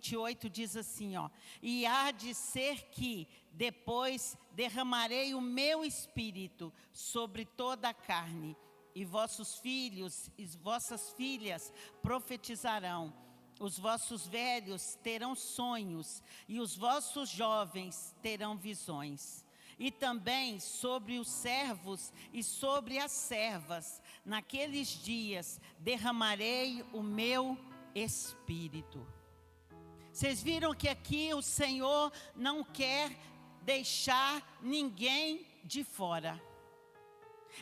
28 diz assim, ó: e há de ser que depois derramarei o meu espírito sobre toda a carne, e vossos filhos e vossas filhas profetizarão, os vossos velhos terão sonhos, e os vossos jovens terão visões. E também sobre os servos e sobre as servas, naqueles dias derramarei o meu espírito. Vocês viram que aqui o Senhor não quer deixar ninguém de fora.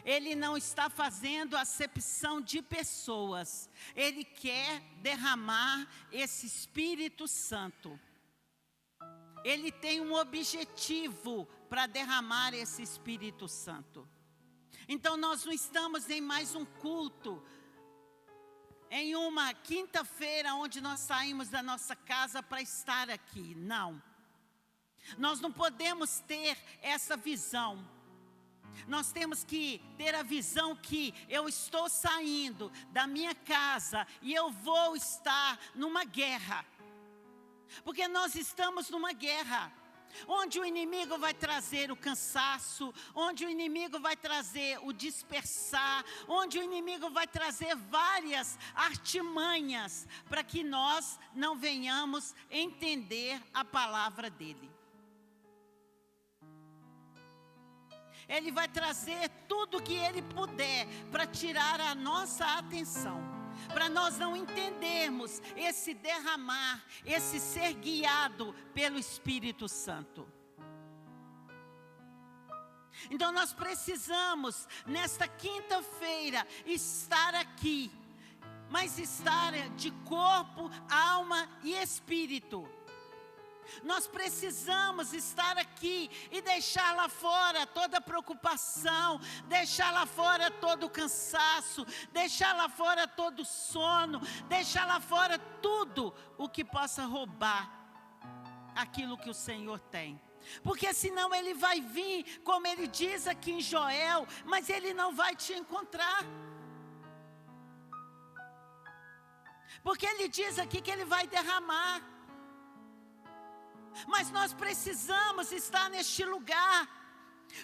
Ele não está fazendo acepção de pessoas. Ele quer derramar esse Espírito Santo. Ele tem um objetivo para derramar esse Espírito Santo. Então nós não estamos em mais um culto, em uma quinta-feira onde nós saímos da nossa casa para estar aqui. Não. Nós não podemos ter essa visão. Nós temos que ter a visão que eu estou saindo da minha casa e eu vou estar numa guerra. Porque nós estamos numa guerra, onde o inimigo vai trazer o cansaço, onde o inimigo vai trazer o dispersar, onde o inimigo vai trazer várias artimanhas para que nós não venhamos entender a palavra dele. Ele vai trazer tudo que ele puder para tirar a nossa atenção, para nós não entendermos esse derramar, esse ser guiado pelo Espírito Santo. Então nós precisamos, nesta quinta-feira, estar aqui, mas estar de corpo, alma e espírito. Nós precisamos estar aqui e deixar lá fora toda preocupação, deixar lá fora todo o cansaço, deixar lá fora todo o sono, deixar lá fora tudo o que possa roubar aquilo que o Senhor tem. Porque senão ele vai vir, como ele diz aqui em Joel, mas ele não vai te encontrar. Porque ele diz aqui que ele vai derramar. Mas nós precisamos estar neste lugar,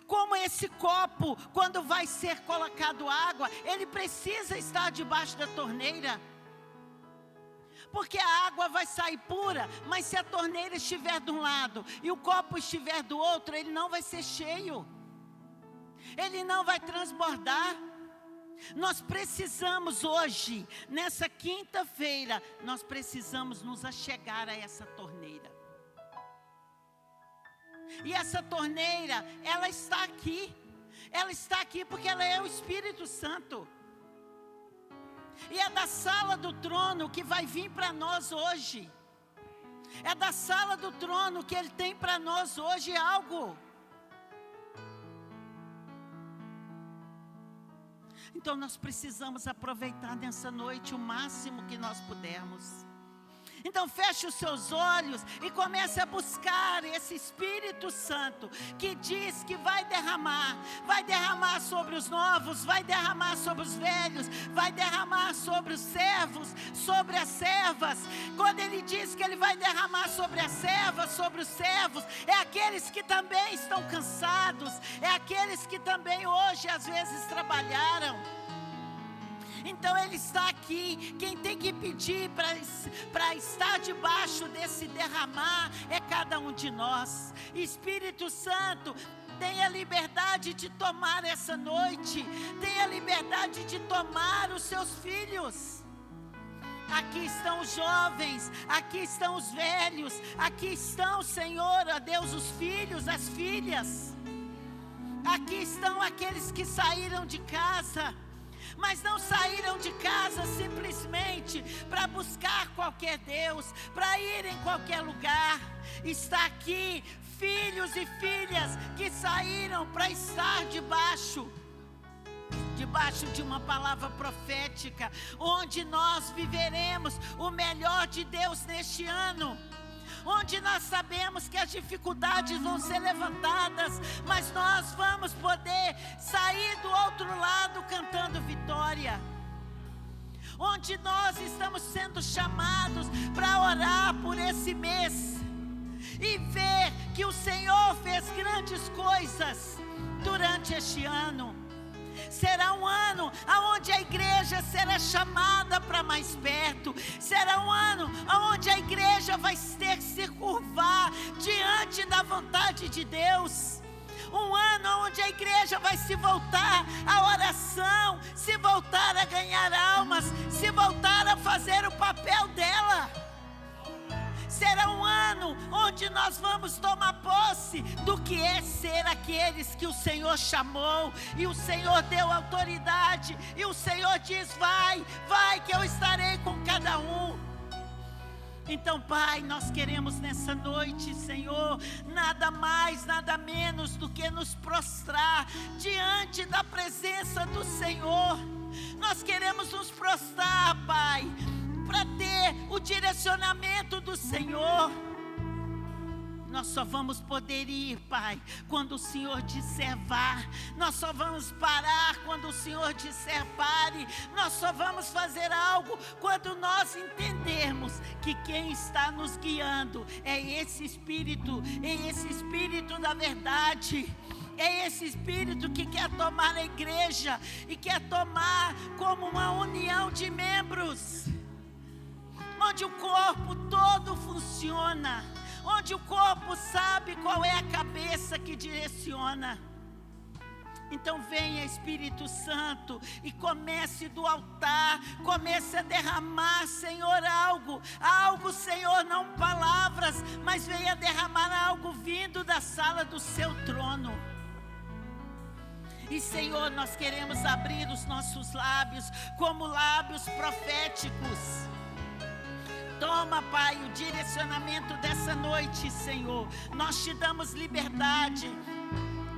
como esse copo, quando vai ser colocado água, ele precisa estar debaixo da torneira. Porque a água vai sair pura, mas se a torneira estiver de um lado e o copo estiver do outro, ele não vai ser cheio. Ele não vai transbordar. Nós precisamos hoje, nessa quinta-feira, nós precisamos nos achegar a essa torneira. E essa torneira, ela está aqui. Ela está aqui porque ela é o Espírito Santo. E é da sala do trono que vai vir para nós hoje. É da sala do trono que Ele tem para nós hoje algo. Então nós precisamos aproveitar nessa noite o máximo que nós pudermos. Então feche os seus olhos e comece a buscar esse Espírito Santo que diz que vai derramar sobre os novos, vai derramar sobre os velhos, vai derramar sobre os servos, sobre as servas. Quando ele diz que ele vai derramar sobre as servas, sobre os servos, é aqueles que também estão cansados, é aqueles que também hoje às vezes trabalharam. Então Ele está aqui. Quem tem que pedir para estar debaixo desse derramar é cada um de nós. Espírito Santo, tenha liberdade de tomar essa noite. Tenha liberdade de tomar os seus filhos. Aqui estão os jovens, aqui estão os velhos, aqui estão, Senhor, ó Deus, os filhos, as filhas. Aqui estão aqueles que saíram de casa, mas não saíram de casa simplesmente para buscar qualquer Deus, para ir em qualquer lugar. Está aqui filhos e filhas que saíram para estar debaixo de uma palavra profética, onde nós viveremos o melhor de Deus neste ano. Onde nós sabemos que as dificuldades vão ser levantadas, mas nós vamos poder sair do outro lado cantando vitória. onde nós estamos sendo chamados para orar por esse mês e ver que o Senhor fez grandes coisas durante este ano. Será um ano onde a igreja será chamada para mais perto. Será um ano onde a igreja vai ter que se curvar diante da vontade de Deus. Um ano onde a igreja vai se voltar à oração, se voltar a ganhar almas, se voltar a fazer o papel dela. Será um ano onde nós vamos tomar posse do que é ser aqueles que o Senhor chamou, e o Senhor deu autoridade, e o Senhor diz: vai, vai, que eu estarei com cada um. Então, Pai, nós queremos nessa noite, Senhor, nada mais, nada menos do que nos prostrar diante da presença do Senhor. Nós queremos nos prostrar, Pai, para ter o direcionamento do Senhor. Nós só vamos poder ir, Pai, quando o Senhor disser vá. Nós só vamos parar quando o Senhor disser pare. Nós só vamos fazer algo quando nós entendermos que quem está nos guiando é esse Espírito da verdade. É esse Espírito que quer tomar a igreja e quer tomar como uma união de membros, onde o corpo todo funciona, onde o corpo sabe qual é a cabeça que direciona. Então venha, Espírito Santo, e comece do altar, comece a derramar, Senhor, algo, Senhor, não palavras, mas venha derramar algo vindo da sala do seu trono. E, Senhor, nós queremos abrir os nossos lábios como lábios proféticos. Toma, Pai, o direcionamento dessa noite, Senhor. Nós te damos liberdade.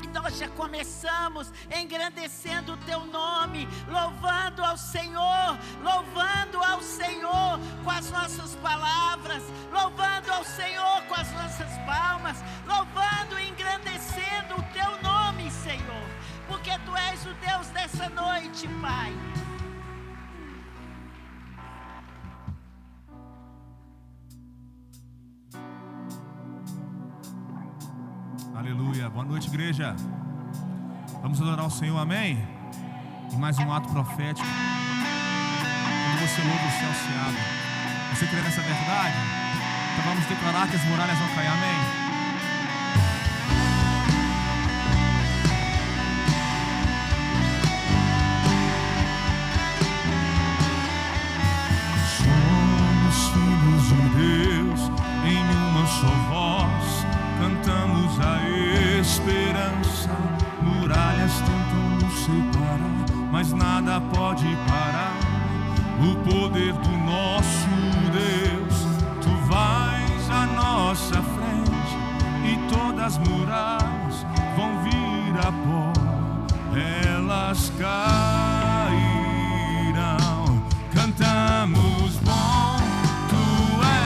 E nós já começamos engrandecendo o Teu nome, louvando ao Senhor com as nossas palavras, louvando ao Senhor com as nossas palmas, louvando e engrandecendo o Teu nome, Senhor, porque Tu és o Deus dessa noite, Pai. Aleluia, boa noite, igreja. Vamos adorar o Senhor, amém? E mais um ato profético. Quando você louva, o céu se abre. Você crê nessa verdade? Então vamos declarar que as muralhas vão cair, amém? Somos filhos de Deus, em uma só voz cantamos a esperança. Muralhas tentam nos separar, mas nada pode parar o poder do nosso Deus. Tu vais à nossa frente e todas as muralhas vão vir a pó, elas cairão. Cantamos bom, Tu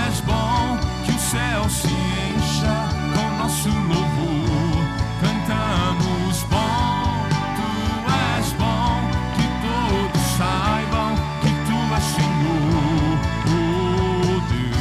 és bom, que o céu se encha com nosso louvor. Cantamos bom, Tu és bom, que todos saibam que Tu és Senhor, oh Deus.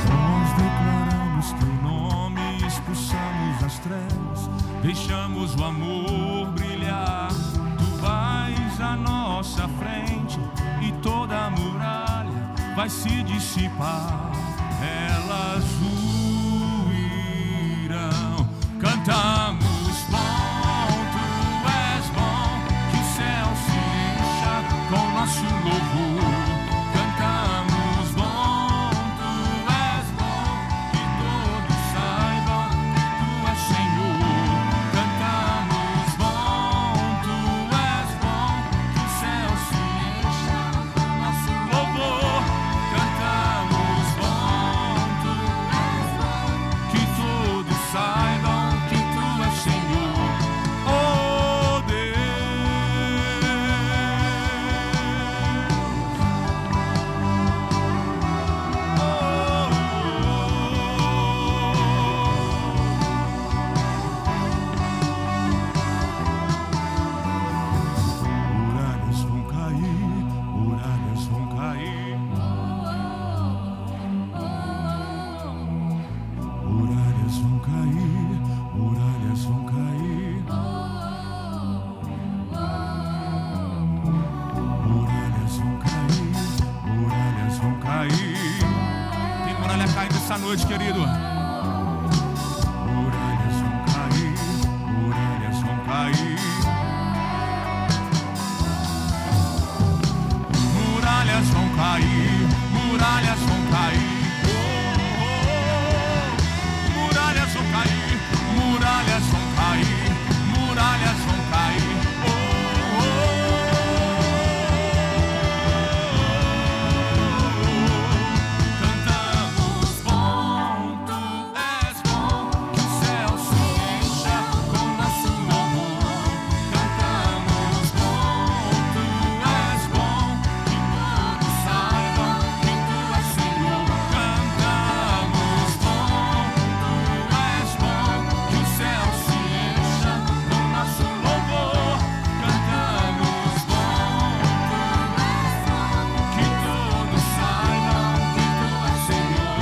Nós declaramos Teu nome, expulsamos as trevas, deixamos o amor brilhar. Tu vais à nossa frente e toda a muralha vai se dissipar, elas ruirão. Cantamos bom, Tu és bom, que o céu se encha com nosso louvor. Cantamos bom, Tu és bom, que todos saibam que Tu és Senhor. Cantamos bom, Tu és bom, que o céu se encha com nosso louvor. Cantamos bom, vão cair, muralhas vão cair. Muralhas vão cair, muralhas vão cair. Tem muralha caindo essa noite, querido. Muralhas vão cair, muralhas vão cair. Muralhas vão cair, muralhas vão cair. Muralhas vão cair, muralhas vão cair, muralhas vão cair. Cantamos bom, tu és bom, que o céu se encha com nosso louvor. Cantamos bom, tu és bom, que todos saibam que tu és Senhor. Cantamos bom, tu és bom, que o céu se encha com nosso louvor. Cantamos bom, que todos saibam que tu és Senhor.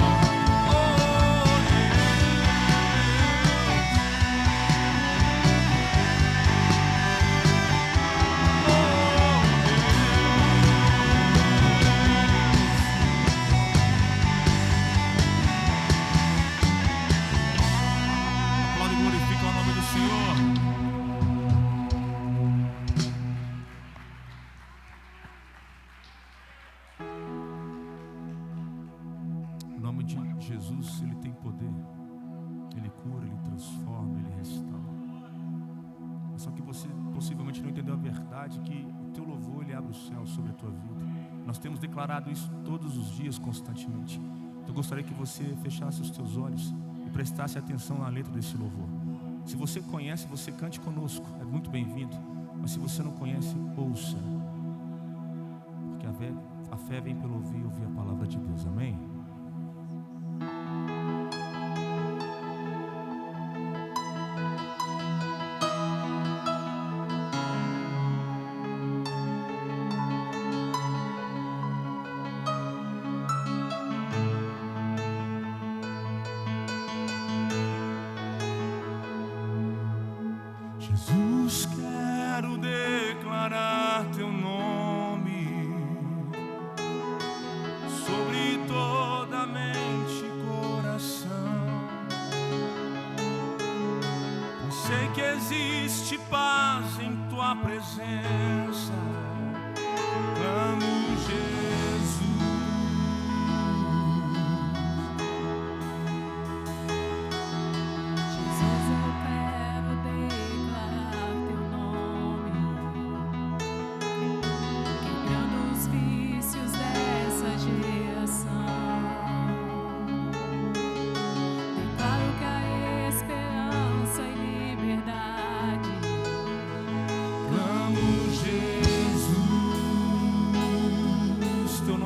Aplaude e glorifica o nome do Senhor. O nome de Jesus, ele tem poder. Ele cura, ele transforma, ele restaura. Só que você possivelmente não entendeu a verdade, que o teu louvor, ele abre o céu sobre a tua vida. Nós temos declarado isso todos os dias, constantemente. Então eu gostaria que você fechasse os teus olhos e prestasse atenção na letra desse louvor. Se você conhece, você cante conosco, é muito bem-vindo. Mas se você não conhece, ouça. Porque a fé vem pelo ouvir a palavra de Deus, amém? Jesus, quero declarar teu nome sobre toda mente e coração. Pois sei que existe paz em tua presença. Clamo Jesus. Teu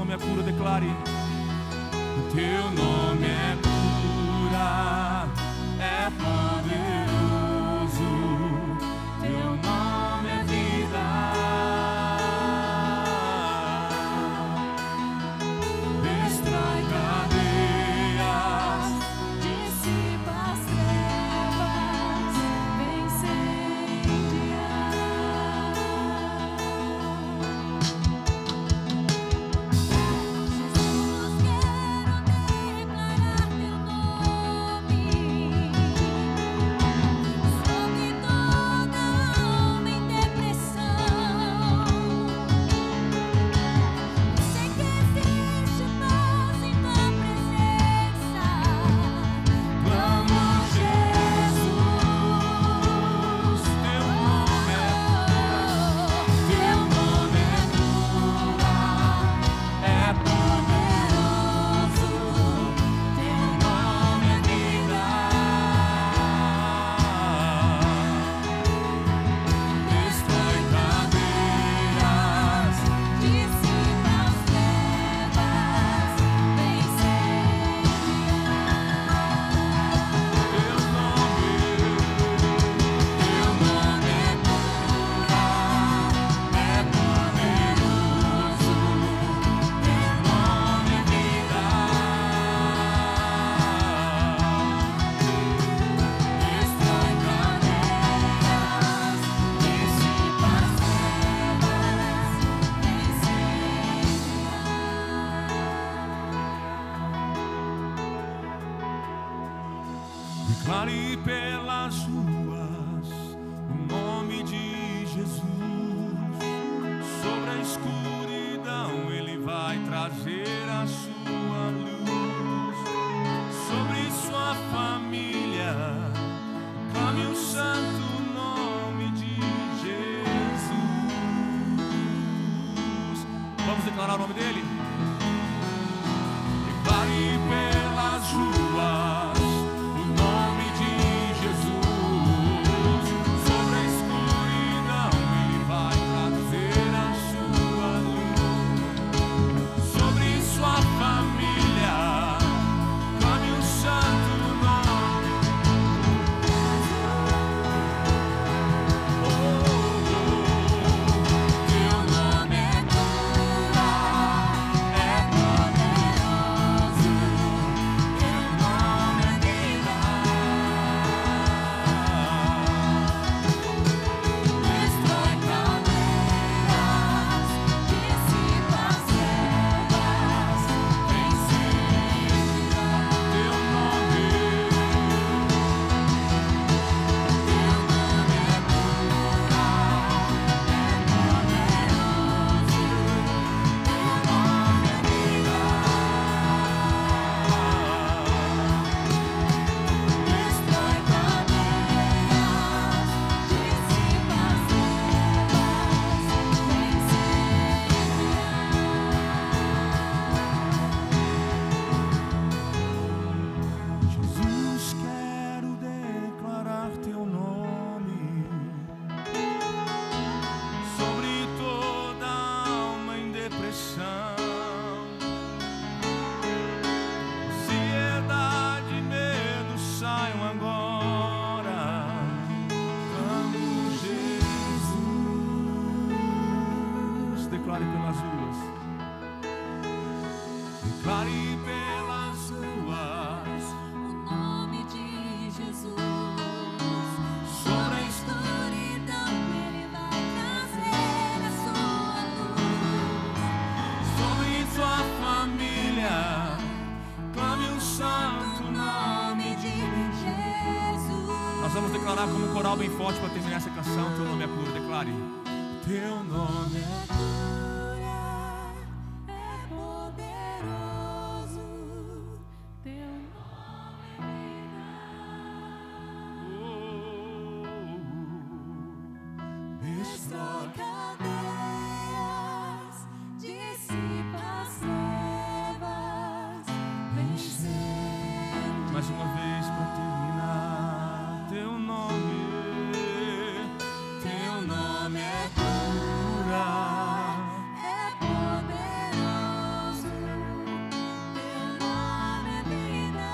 Declare pelas ruas o nome de Jesus. Sobre a escuridão Ele vai trazer a sua luz. Sobre sua família clame o santo nome de Jesus. Vamos declarar o nome dele? Declare pelas ruas o nome de Jesus. Sobre a escuridão Ele vai trazer a sua luz. Sobre sua família clame o santo nome. Teu nome é cura, é poderoso. Teu nome é vida. Destrói caldeiras, dissipa as trevas, vence. Teu nome. Teu nome é cura, é poderoso. Teu nome é vida. Destrói caldeias, dissipa as Jesus, quero declarar teu nome sobre toda alma em depressão, ansiedade e medo saiam agora. Clamo Jesus. Declare pelas ruas. Declare pelas ruas. o nome de Jesus. Sobre Sobre a escuridão Ele vai trazer a sua luz. Sobre sua família, clame o santo nome. Nome de Jesus. Nós vamos declarar como um coral bem forte para terminar essa canção. Teu nome é cura, declare. Teu nome é Cura, é poderoso. Teu nome é vida. Destrói cadeias, dissipa as trevas, vencendo. Mais uma vez para terminar. Teu nome é cura. É poderoso, teu nome é vida.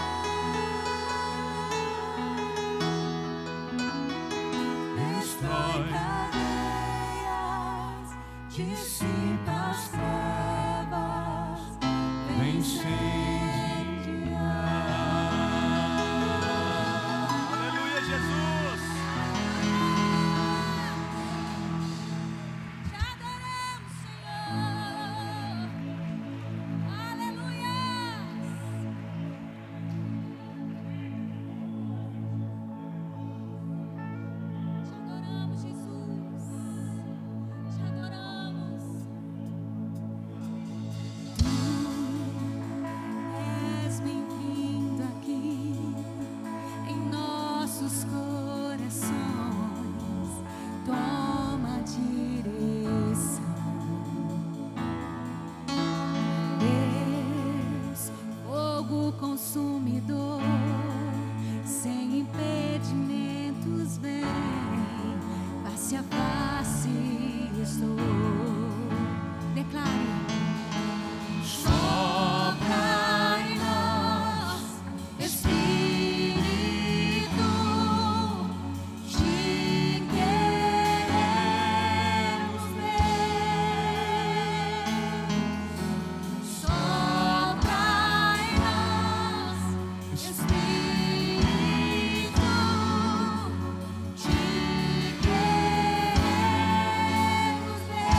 Destrói cadeias, dissipa as trevas, Aleluia, Jesus. Te adoramos, Senhor. Aleluia. Te adoramos, Jesus. Te adoramos. És bem-vindo aqui em nossos corações. Toma a direção, Deus, fogo consumidor, sem impedimentos vem, face a face estou. Declare. Sopra em nós, Espírito, te queremos ver. Sopra em nós, Espírito, te queremos ver.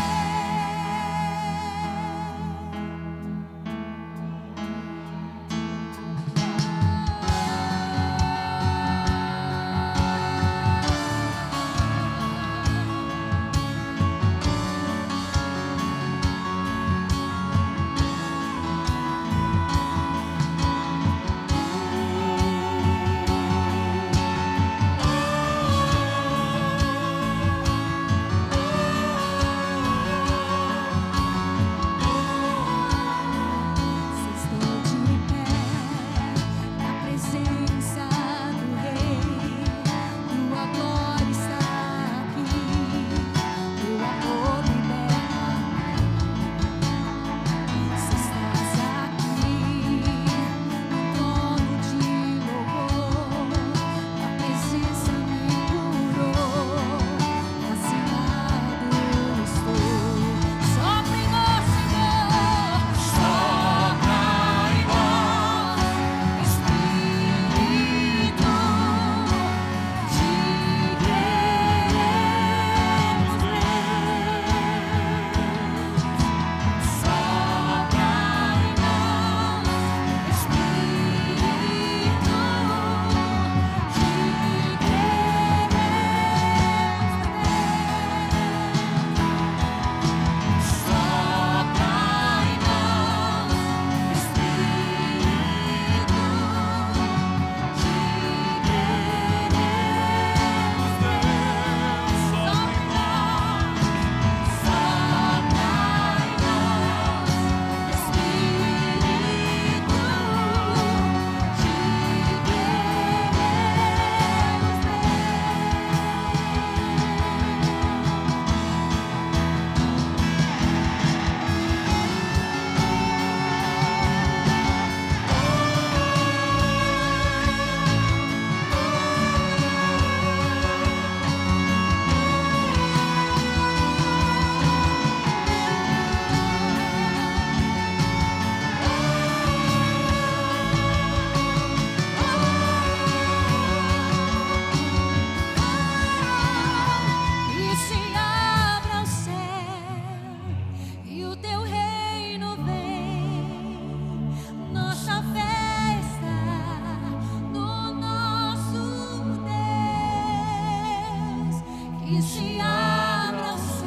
Que se abra os céus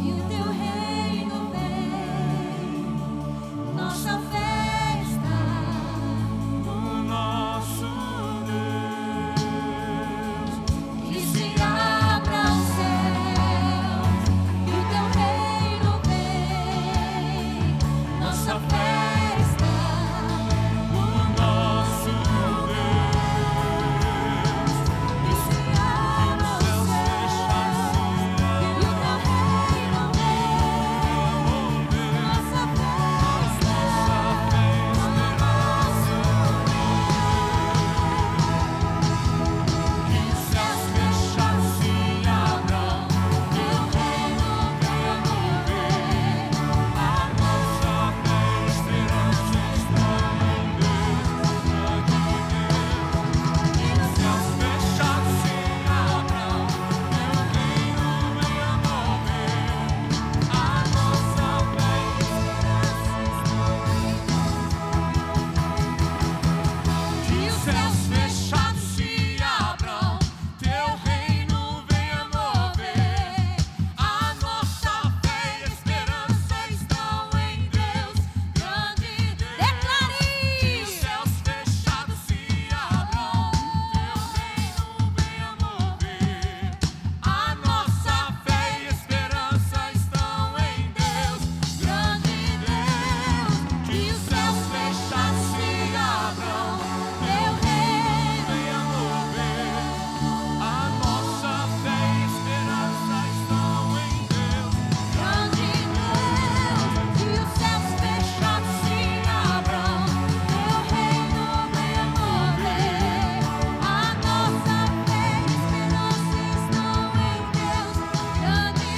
e o teu reino vem. Nossa fé está O nosso Deus. que se abra os céus e o teu reino vem. Nossa fé está O nosso Deus. que se abra os Céus fechados céus e o teu reino vem. Nossa fé está no nosso Que os céus fechados se abram. teu reino venha mover. A nossa fé e esperança estão em Deus. Que os Céus fechados se abram. Teu reino venha mover. A nossa fé e Que os céus fechados se abram, teu reino venha mover. A nossa fé e esperança estão em Deus, grande Deus. declare Que os isso. céus fechados se abram, teu reino venha mover. A nossa fé e esperança estão em Deus, grande Deus. Que os céus fechados se abram, Teu reino venha mover. A nossa fé e esperança estão em Deus. grande Deus, que os céus fechados se abram, teu reino venha mover. A nossa fé e esperança estão em Deus, grande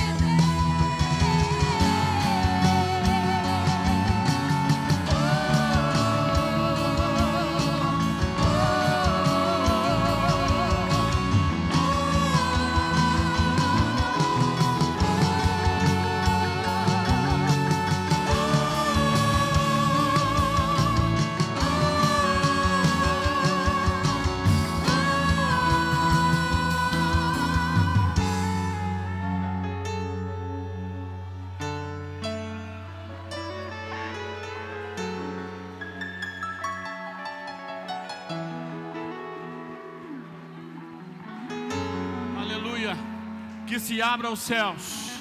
Aleluia. Que se abra os céus.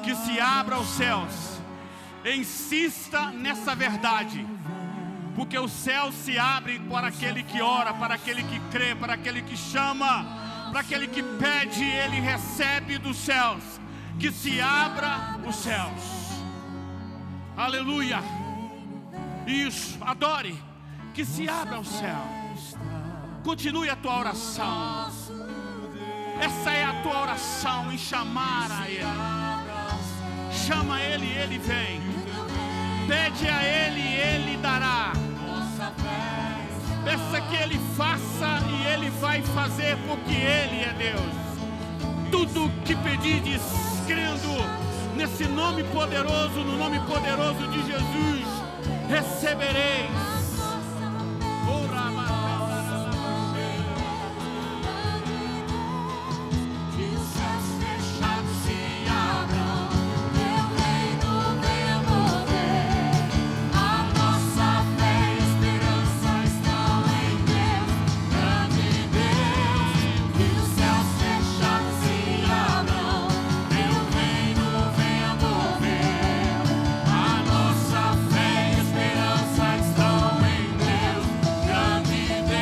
Que se abra os céus. Insista nessa verdade. Porque os céus se abrem para aquele que ora, para aquele que crê, para aquele que chama, para aquele que pede, ele recebe dos céus. Que se abra os céus. Aleluia. Isso, adore. Que se abra os céus. Continue a tua oração. Essa é a tua oração, em chamar a Ele. Chama Ele e Ele vem. Pede a Ele e Ele dará. Peça que Ele faça e Ele vai fazer, porque Ele é Deus. Tudo que pedirdes, crendo nesse nome poderoso, no nome poderoso de Jesus, recebereis. Que os céus fechados se abram, teu reino venha mover. A nossa fé e esperança estão em Deus, grande Deus. Que os céus fechados se abram, teu reino venha mover. A nossa fé e esperança estão em Deus, grande Deus.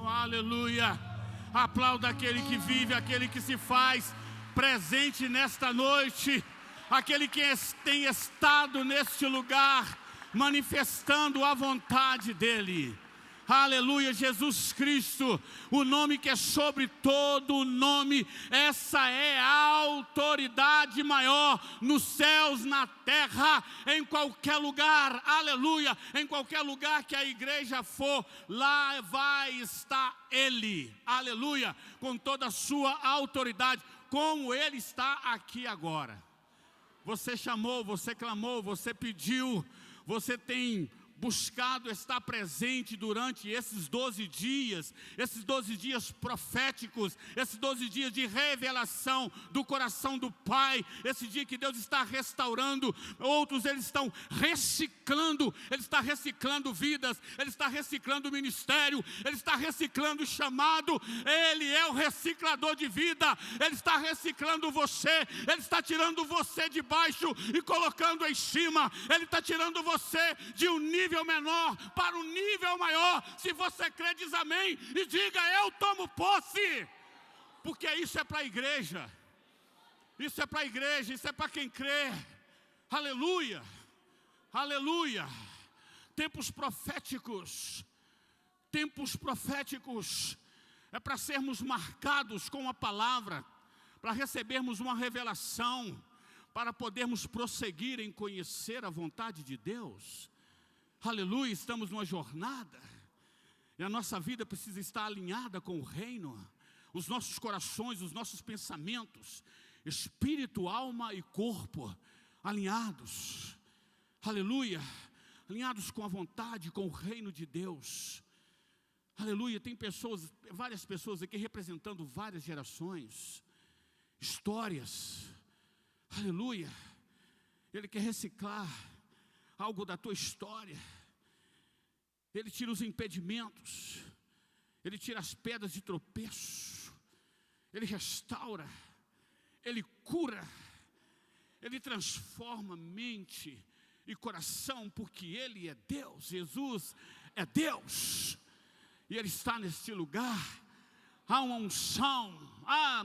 Aleluia. Aplauda aquele que vive, aquele que se faz presente nesta noite, aquele que tem estado neste lugar, manifestando a vontade dEle. Aleluia, Jesus Cristo, o nome que é sobre todo nome. Essa é a autoridade maior nos céus, na terra, em qualquer lugar. Aleluia, em qualquer lugar que a igreja for, lá vai estar Ele. Aleluia, com toda a sua autoridade, como Ele está aqui agora. Você chamou, você clamou, você pediu, você tem buscado estar presente durante esses 12 dias proféticos, esses 12 dias de revelação do coração do Pai, esse dia que Deus está restaurando, outros eles estão reciclando, Ele está reciclando vidas, Ele está reciclando o ministério, Ele está reciclando o chamado, Ele é o reciclador de vida, Ele está reciclando você, Ele está tirando você de baixo e colocando em cima, Ele está tirando você de um nível menor para um nível maior. Se você crê, diz amém e diga: eu tomo posse, porque isso é para a igreja, isso é para a igreja, isso é para quem crê. Aleluia, aleluia. Tempos proféticos é para sermos marcados com a palavra, para recebermos uma revelação, para podermos prosseguir em conhecer a vontade de Deus. Aleluia, estamos numa jornada, e a nossa vida precisa estar alinhada com o reino, os nossos corações, os nossos pensamentos, espírito, alma e corpo, alinhados, aleluia, alinhados com a vontade, com o reino de Deus. Aleluia, tem pessoas, várias pessoas aqui representando várias gerações, histórias, aleluia. Ele quer reciclar algo da tua história. Ele tira os impedimentos, Ele tira as pedras de tropeço, Ele restaura, Ele cura, Ele transforma mente e coração, porque Ele é Deus, Jesus é Deus, e Ele está neste lugar. Há uma unção, há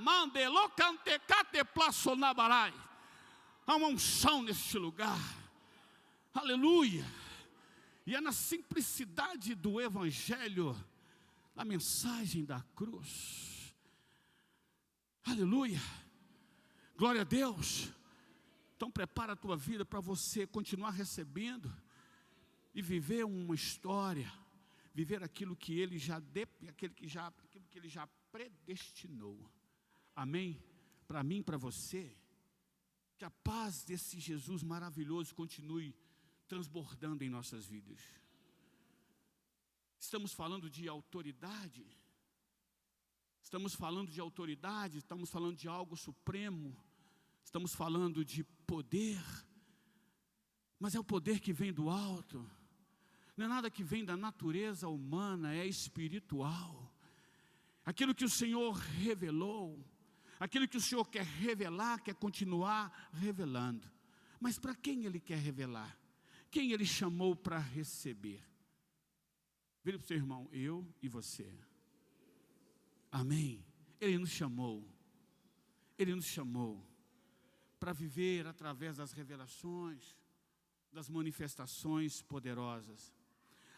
uma unção neste lugar, aleluia. E é na simplicidade do evangelho, na mensagem da cruz, aleluia, glória a Deus. Então prepara a tua vida para você continuar recebendo e viver uma história, viver aquilo que Ele já aquilo que Ele já predestinou. Amém? Para mim, para você, que a paz desse Jesus maravilhoso continue transbordando em nossas vidas. Estamos falando de autoridade, estamos falando de algo supremo, estamos falando de poder, mas é o poder que vem do alto, não é nada que vem da natureza humana, é espiritual. Aquilo que o Senhor revelou, aquilo que o Senhor quer revelar, quer continuar revelando. Mas para quem Ele quer revelar? Quem Ele chamou para receber? Vire para o seu irmão, eu e você. Amém? Ele nos chamou para viver através das revelações, das manifestações poderosas.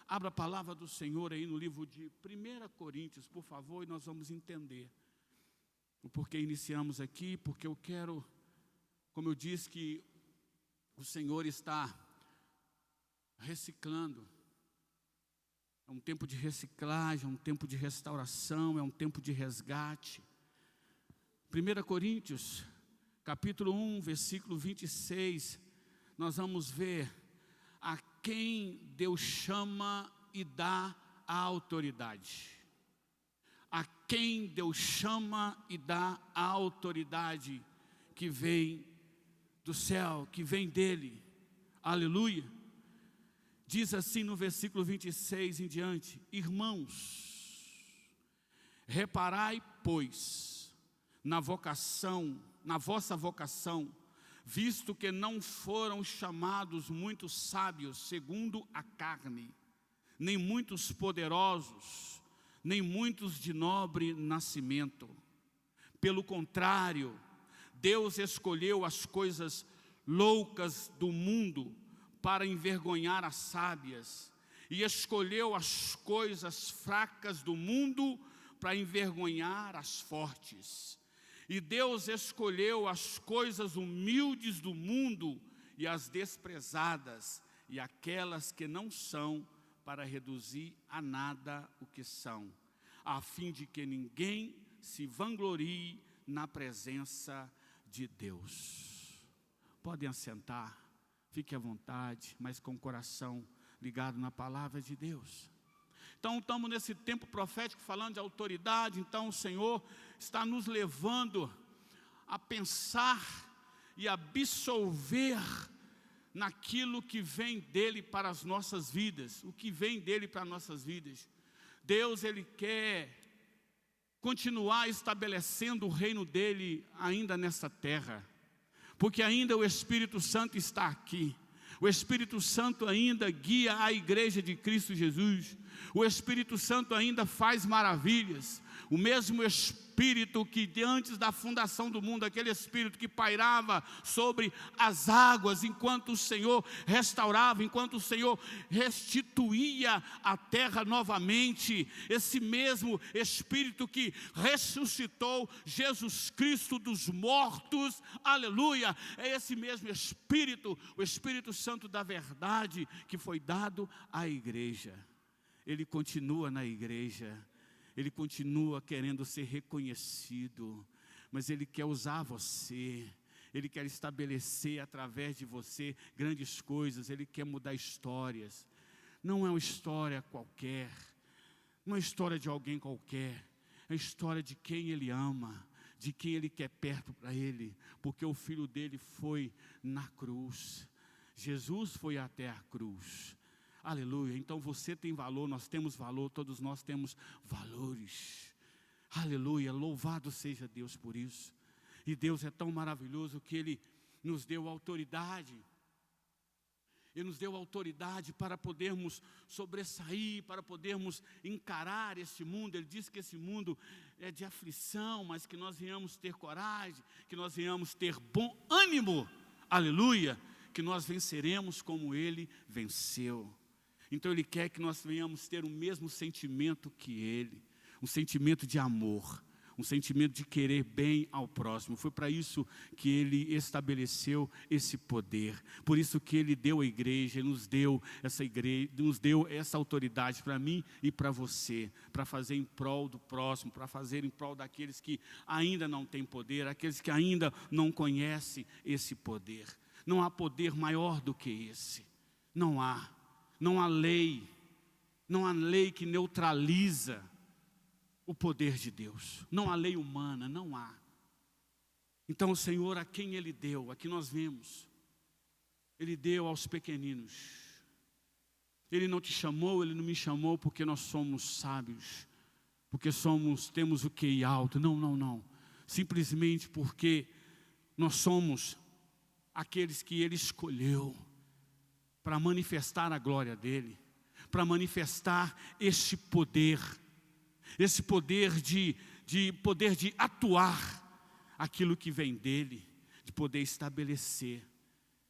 Abra a palavra do Senhor aí no livro de 1 Coríntios, por favor, e nós vamos entender o porquê iniciamos aqui, porque eu quero, como eu disse, que o Senhor está reciclando. É um tempo de reciclagem, é um tempo de restauração, é um tempo de resgate. 1 Coríntios, capítulo 1, versículo 26, nós vamos ver a quem Deus chama e dá a autoridade. A quem Deus chama e dá a autoridade que vem do céu, que vem dEle. Aleluia. Diz assim no versículo 26 em diante: irmãos, reparai, pois, na vossa vocação, visto que não foram chamados muitos sábios segundo a carne, nem muitos poderosos, nem muitos de nobre nascimento. Pelo contrário, Deus escolheu as coisas loucas do mundo para envergonhar as sábias, e escolheu as coisas fracas do mundo para envergonhar as fortes. E Deus escolheu as coisas humildes do mundo e as desprezadas, e aquelas que não são, para reduzir a nada o que são, a fim de que ninguém se vanglorie na presença de Deus. Podem assentar, fique à vontade, mas com o coração ligado na palavra de Deus. Então estamos nesse tempo profético falando de autoridade. Então o Senhor está nos levando a pensar e absolver naquilo que vem dele para as nossas vidas, o que vem dele para as nossas vidas. Deus, Ele quer continuar estabelecendo o reino dele ainda nessa terra, porque ainda o Espírito Santo está aqui. O Espírito Santo ainda guia a igreja de Cristo Jesus. O Espírito Santo ainda faz maravilhas. O mesmo Espírito que antes da fundação do mundo, aquele Espírito que pairava sobre as águas, enquanto o Senhor restaurava, enquanto o Senhor restituía a terra novamente, esse mesmo Espírito que ressuscitou Jesus Cristo dos mortos, aleluia, é esse mesmo Espírito, o Espírito Santo da verdade, que foi dado à igreja. Ele continua na igreja. Ele continua querendo ser reconhecido, mas Ele quer usar você, Ele quer estabelecer através de você grandes coisas, Ele quer mudar histórias. Não é uma história qualquer, não é história de alguém qualquer, é a história de quem Ele ama, de quem Ele quer perto para Ele, porque o Filho dele foi na cruz, Jesus foi até a cruz. Aleluia, então você tem valor, nós temos valor, todos nós temos valores. Aleluia, louvado seja Deus por isso. E Deus é tão maravilhoso que Ele nos deu autoridade. Ele nos deu autoridade para podermos sobressair, para podermos encarar esse mundo. Ele disse que esse mundo é de aflição, mas que nós venhamos ter coragem, que nós venhamos ter bom ânimo. Aleluia, que nós venceremos como Ele venceu. Então Ele quer que nós venhamos ter o mesmo sentimento que Ele, um sentimento de amor, um sentimento de querer bem ao próximo. Foi para isso que Ele estabeleceu esse poder, por isso que Ele deu a igreja, Ele nos deu essa igreja, nos deu essa autoridade para mim e para você, para fazer em prol do próximo, para fazer em prol daqueles que ainda não têm poder, aqueles que ainda não conhecem esse poder. Não há poder maior do que esse, não há. Não há lei que neutraliza o poder de Deus. Não há lei humana, não há. Então o Senhor, a quem Ele deu, aqui nós vemos, Ele deu aos pequeninos. Ele não te chamou, Ele não me chamou porque nós somos sábios, porque temos o QI alto. Não. Simplesmente porque nós somos aqueles que Ele escolheu para manifestar a glória dEle, para manifestar esse poder de atuar aquilo que vem dEle, de poder estabelecer,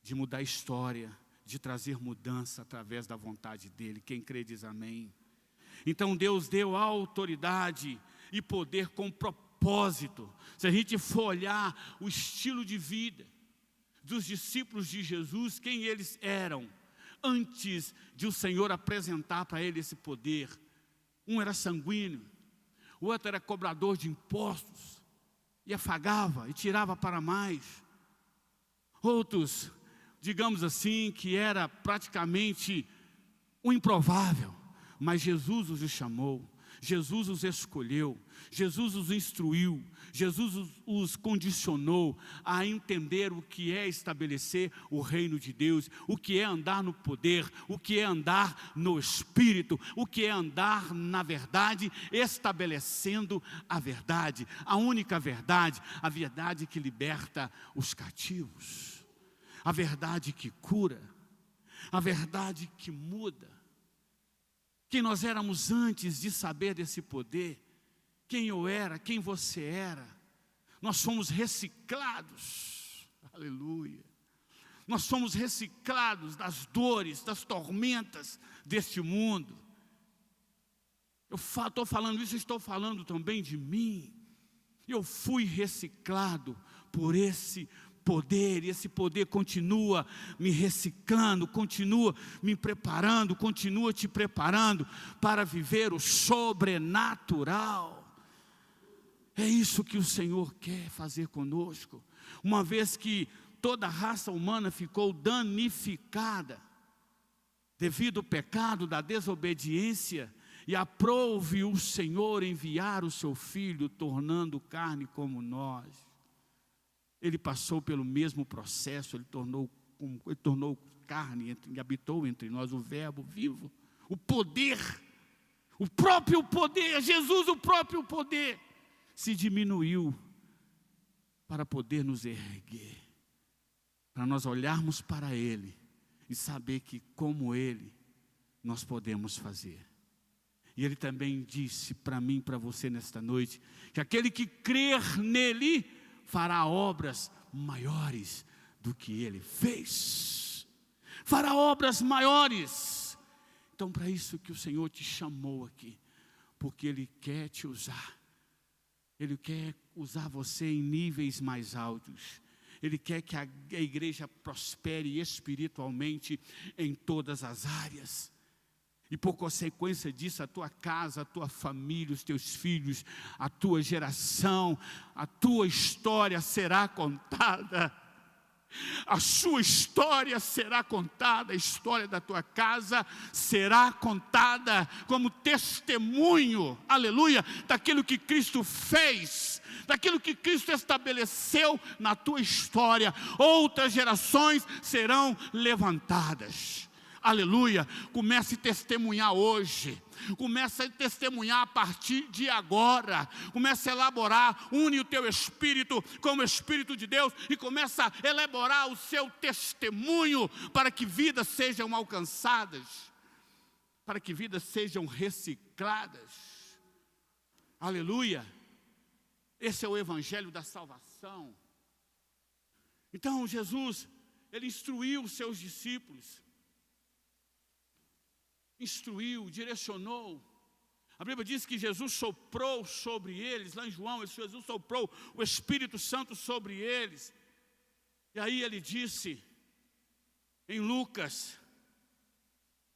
de mudar a história, de trazer mudança através da vontade dEle. Quem crê diz amém. Então Deus deu autoridade e poder com propósito. Se a gente for olhar o estilo de vida dos discípulos de Jesus, quem eles eram, antes de o Senhor apresentar para ele esse poder. Um era sanguíneo, o outro era cobrador de impostos, e afagava e tirava para mais. Outros, digamos assim, que era praticamente o improvável, mas Jesus os chamou, Jesus os escolheu, Jesus os instruiu, Jesus os condicionou a entender o que é estabelecer o reino de Deus, o que é andar no poder, o que é andar no Espírito, o que é andar na verdade, estabelecendo a verdade, a única verdade, a verdade que liberta os cativos, a verdade que cura, a verdade que muda. Quem nós éramos antes de saber desse poder, quem eu era, quem você era, nós fomos reciclados, aleluia. Nós somos reciclados das dores, das tormentas deste mundo. Eu estou falando isso, estou falando também de mim. Eu fui reciclado por esse poder, e esse poder continua me reciclando, continua me preparando, continua te preparando para viver o sobrenatural. É isso que o Senhor quer fazer conosco, uma vez que toda a raça humana ficou danificada devido ao pecado da desobediência, e aprove o Senhor enviar o seu Filho, tornando carne como nós. Ele passou pelo mesmo processo, ele tornou carne e habitou entre nós, o Verbo vivo, o poder, o próprio poder, Jesus, o próprio poder, se diminuiu para poder nos erguer, para nós olharmos para Ele e saber que como Ele nós podemos fazer. E Ele também disse para mim e para você nesta noite, que aquele que crer nele fará obras maiores do que Ele fez. Fará obras maiores. Então, para isso que o Senhor te chamou aqui, porque Ele quer te usar. Ele quer usar você em níveis mais altos. Ele quer que a igreja prospere espiritualmente em todas as áreas. E por consequência disso, a tua casa, a tua família, os teus filhos, a tua geração, a tua história será contada. A sua história será contada, a história da tua casa será contada como testemunho, aleluia, daquilo que Cristo fez, daquilo que Cristo estabeleceu na tua história. Outras gerações serão levantadas. Aleluia, comece a testemunhar hoje, comece a testemunhar a partir de agora, comece a elaborar, une o teu espírito com o Espírito de Deus e começa a elaborar o seu testemunho para que vidas sejam alcançadas, para que vidas sejam recicladas. Aleluia, esse é o Evangelho da salvação. Então Jesus, Ele instruiu os seus discípulos, instruiu, direcionou. A Bíblia diz que Jesus soprou sobre eles, lá em João, Jesus soprou o Espírito Santo sobre eles. E aí ele disse, em Lucas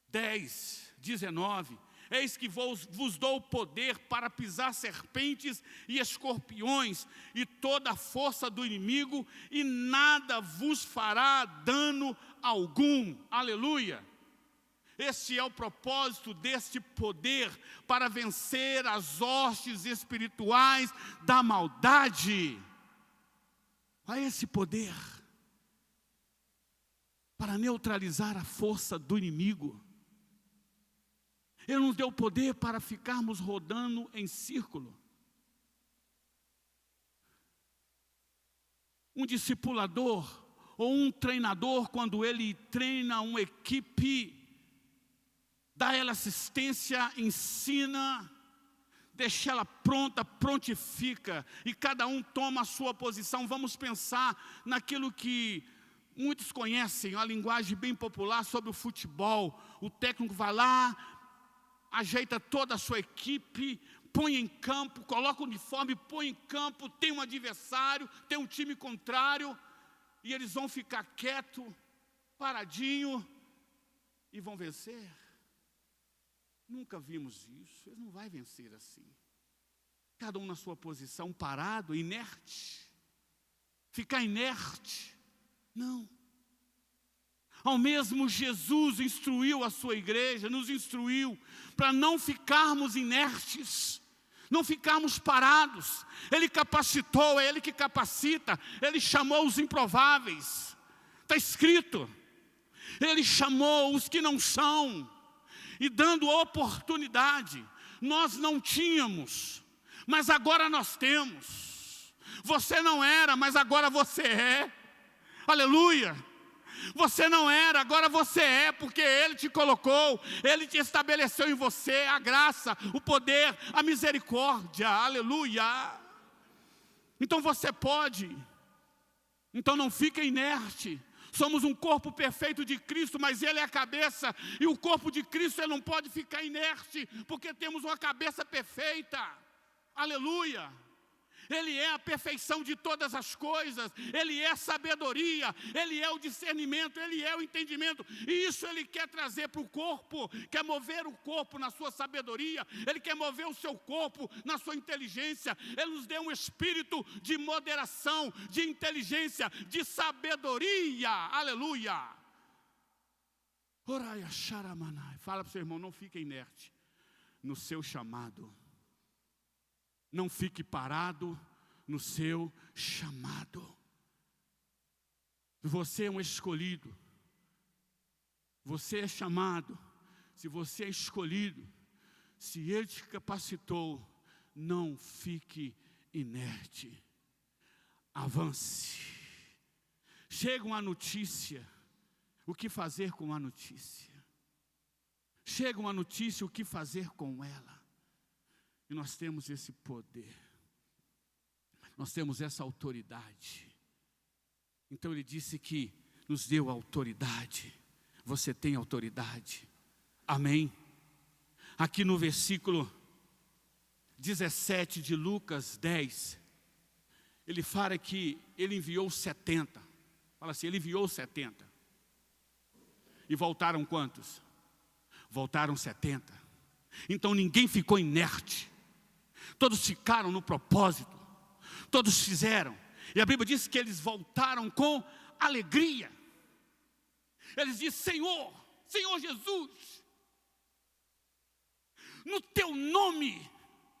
10, 19, eis que vos dou poder para pisar serpentes e escorpiões e toda a força do inimigo, e nada vos fará dano algum. Aleluia. Esse é o propósito deste poder, para vencer as hostes espirituais da maldade. Olha esse poder, para neutralizar a força do inimigo. Ele nos deu poder para ficarmos rodando em círculo. Um discipulador ou um treinador, quando ele treina uma equipe, dá ela assistência, ensina, deixa ela pronta, prontifica, e cada um toma a sua posição. Vamos pensar naquilo que muitos conhecem, a linguagem bem popular sobre o futebol. O técnico vai lá, ajeita toda a sua equipe, põe em campo, coloca o uniforme, põe em campo, tem um adversário, tem um time contrário, e eles vão ficar quietos, paradinho, e vão vencer. Nunca vimos isso. Ele não vai vencer assim. Cada um na sua posição, parado, inerte. Ficar inerte. Não. Ao mesmo Jesus instruiu a sua igreja, nos instruiu para não ficarmos inertes, não ficarmos parados. Ele capacitou, é Ele que capacita. Ele chamou os improváveis. Está escrito. Ele chamou os que não são, e dando oportunidade. Nós não tínhamos, mas agora nós temos. Você não era, mas agora você é. Aleluia. Você não era, agora você é, porque Ele te colocou, Ele te estabeleceu em você a graça, o poder, a misericórdia. Aleluia. Então você pode. Então não fique inerte. Somos um corpo perfeito de Cristo, mas Ele é a cabeça. E o corpo de Cristo ele não pode ficar inerte, porque temos uma cabeça perfeita. Aleluia! Ele é a perfeição de todas as coisas. Ele é a sabedoria. Ele é o discernimento. Ele é o entendimento. E isso Ele quer trazer para o corpo. Quer mover o corpo na sua sabedoria. Ele quer mover o seu corpo na sua inteligência. Ele nos deu um espírito de moderação, de inteligência, de sabedoria. Aleluia! Fala para o seu irmão, não fique inerte no seu chamado. Não fique parado no seu chamado. Você é um escolhido. Você é chamado. Se você é escolhido, se Ele te capacitou, não fique inerte. Avance. Chega uma notícia. O que fazer com a notícia? Chega uma notícia, o que fazer com ela? E nós temos esse poder, nós temos essa autoridade. Então Ele disse que nos deu autoridade. Você tem autoridade, amém? Aqui no versículo 17 de Lucas 10, Ele fala que Ele enviou 70. Fala assim, Ele enviou 70. E voltaram quantos? Voltaram 70. Então ninguém ficou inerte. Todos ficaram no propósito. Todos fizeram. E a Bíblia diz que eles voltaram com alegria. Eles dizem, Senhor Jesus, no Teu nome,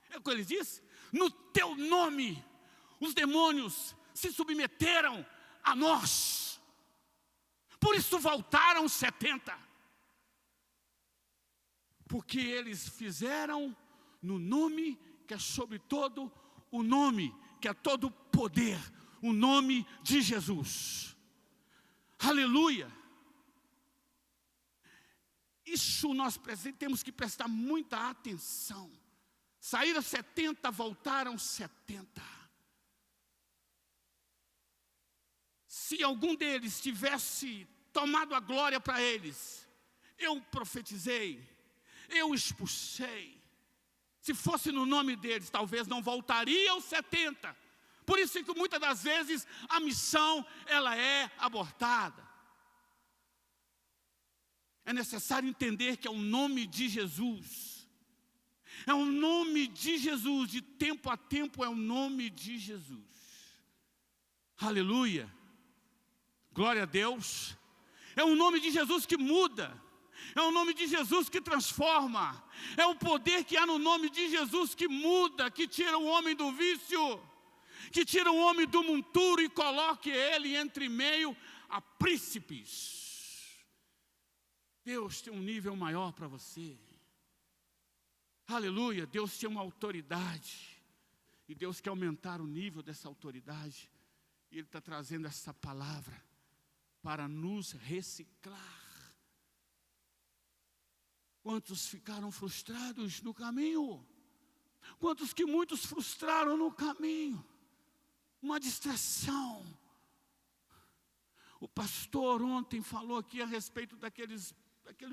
é o que eles dizem, no Teu nome, os demônios se submeteram a nós. Por isso voltaram 70. Porque eles fizeram no nome que é sobre todo o nome, que é todo poder, o nome de Jesus. Aleluia! Isso nós temos que prestar muita atenção. Saíram 70, voltaram 70. Se algum deles tivesse tomado a glória para eles, eu profetizei, eu expulsei. Se fosse no nome deles, talvez não voltariam 70. Por isso que muitas das vezes a missão ela é abortada. É necessário entender que é o nome de Jesus. É o nome de Jesus, de tempo a tempo é o nome de Jesus. Aleluia. Glória a Deus. É o nome de Jesus que muda. É o nome de Jesus que transforma. É o poder que há no nome de Jesus que muda, que tira o homem do vício, que tira o homem do monturo e coloque ele entre meio a príncipes. Deus tem um nível maior para você. Aleluia, Deus tem uma autoridade. E Deus quer aumentar o nível dessa autoridade. E Ele está trazendo essa palavra para nos reciclar. Quantos ficaram frustrados no caminho? Quantos que muitos frustraram no caminho? Uma distração. O pastor ontem falou aqui a respeito daquele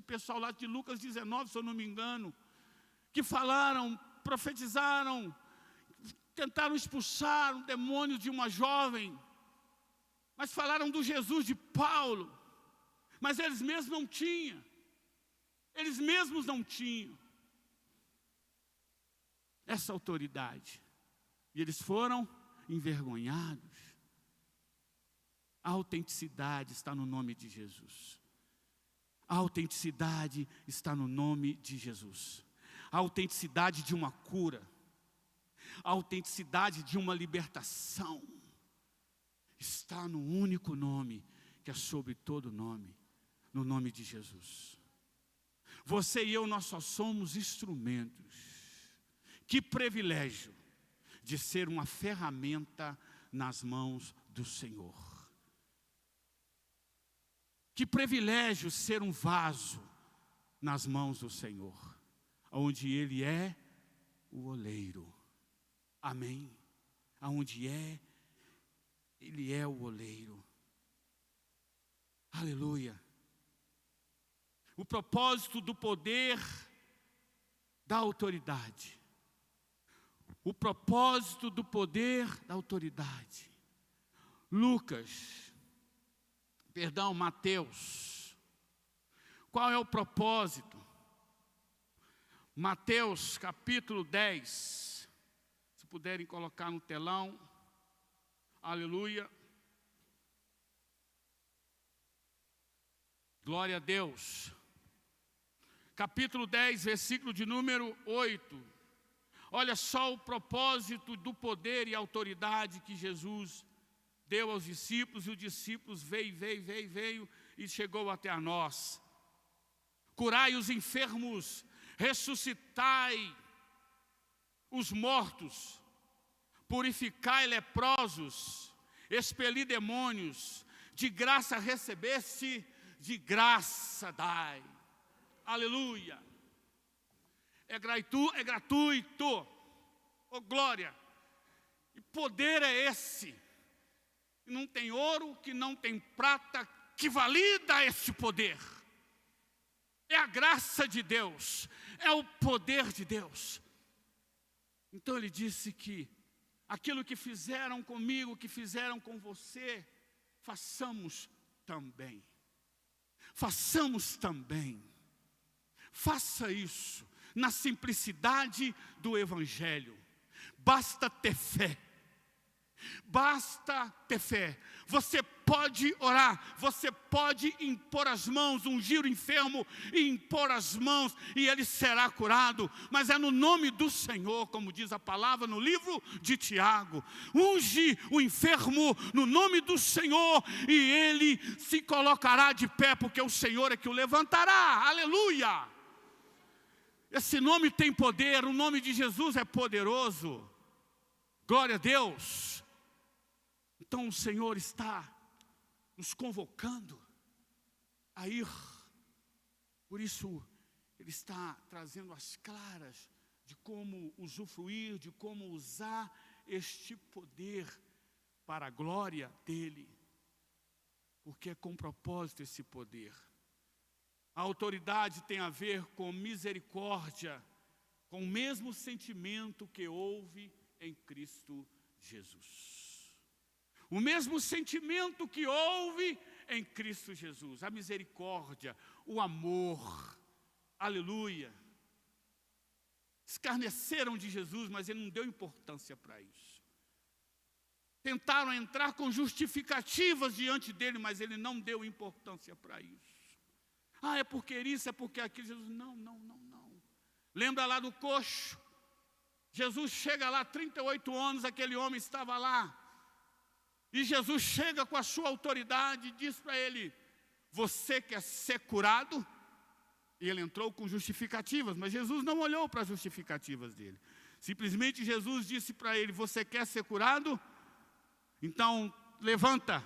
pessoal lá de Lucas 19, se eu não me engano, que falaram, profetizaram, tentaram expulsar um demônio de uma jovem, mas falaram do Jesus de Paulo, mas eles mesmos não tinham. Eles mesmos não tinham essa autoridade. E eles foram envergonhados. A autenticidade está no nome de Jesus. A autenticidade está no nome de Jesus. A autenticidade de uma cura. A autenticidade de uma libertação está no único nome que é sobre todo nome, no nome de Jesus. Você e eu, nós só somos instrumentos. Que privilégio de ser uma ferramenta nas mãos do Senhor. Que privilégio ser um vaso nas mãos do Senhor, onde Ele é o oleiro. Amém? Aonde Ele é o oleiro. Aleluia. O propósito do poder da autoridade. O propósito do poder da autoridade. Mateus. Qual é o propósito? Mateus capítulo 10. Se puderem colocar no telão. Aleluia. Glória a Deus. Capítulo 10, versículo de número 8. Olha só o propósito do poder e autoridade que Jesus deu aos discípulos. E os discípulos veio e chegou até a nós. Curai os enfermos, ressuscitai os mortos, purificai leprosos, expeli demônios, de graça recebeste, de graça dai. Aleluia. É gratuito. Oh, glória. E poder é esse. Não tem ouro, que não tem prata, que valida esse poder. É a graça de Deus. É o poder de Deus. Então ele disse que aquilo que fizeram comigo, que fizeram com você, façamos também. Façamos também. Faça isso na simplicidade do Evangelho. Basta ter fé. Basta ter fé. Você pode orar, você pode impor as mãos, ungir o enfermo e impor as mãos e ele será curado. Mas é no nome do Senhor, como diz a palavra no livro de Tiago. Unge o enfermo no nome do Senhor e ele se colocará de pé, porque o Senhor é que o levantará. Aleluia! Esse nome tem poder, o nome de Jesus é poderoso. Glória a Deus. Então o Senhor está nos convocando a ir. Por isso Ele está trazendo as claras de como usufruir, de como usar este poder para a glória dEle. Porque é com propósito esse poder. A autoridade tem a ver com misericórdia, com o mesmo sentimento que houve em Cristo Jesus. O mesmo sentimento que houve em Cristo Jesus. A misericórdia, o amor. Aleluia. Escarneceram de Jesus, mas Ele não deu importância para isso. Tentaram entrar com justificativas diante dEle, mas Ele não deu importância para isso. Ah, é porque isso, é porque aquilo. Jesus, não. Lembra lá do coxo? Jesus chega lá, 38 anos, aquele homem estava lá. E Jesus chega com a sua autoridade e diz para ele: você quer ser curado? E ele entrou com justificativas, mas Jesus não olhou para as justificativas dele. Simplesmente Jesus disse para ele: você quer ser curado? Então levanta,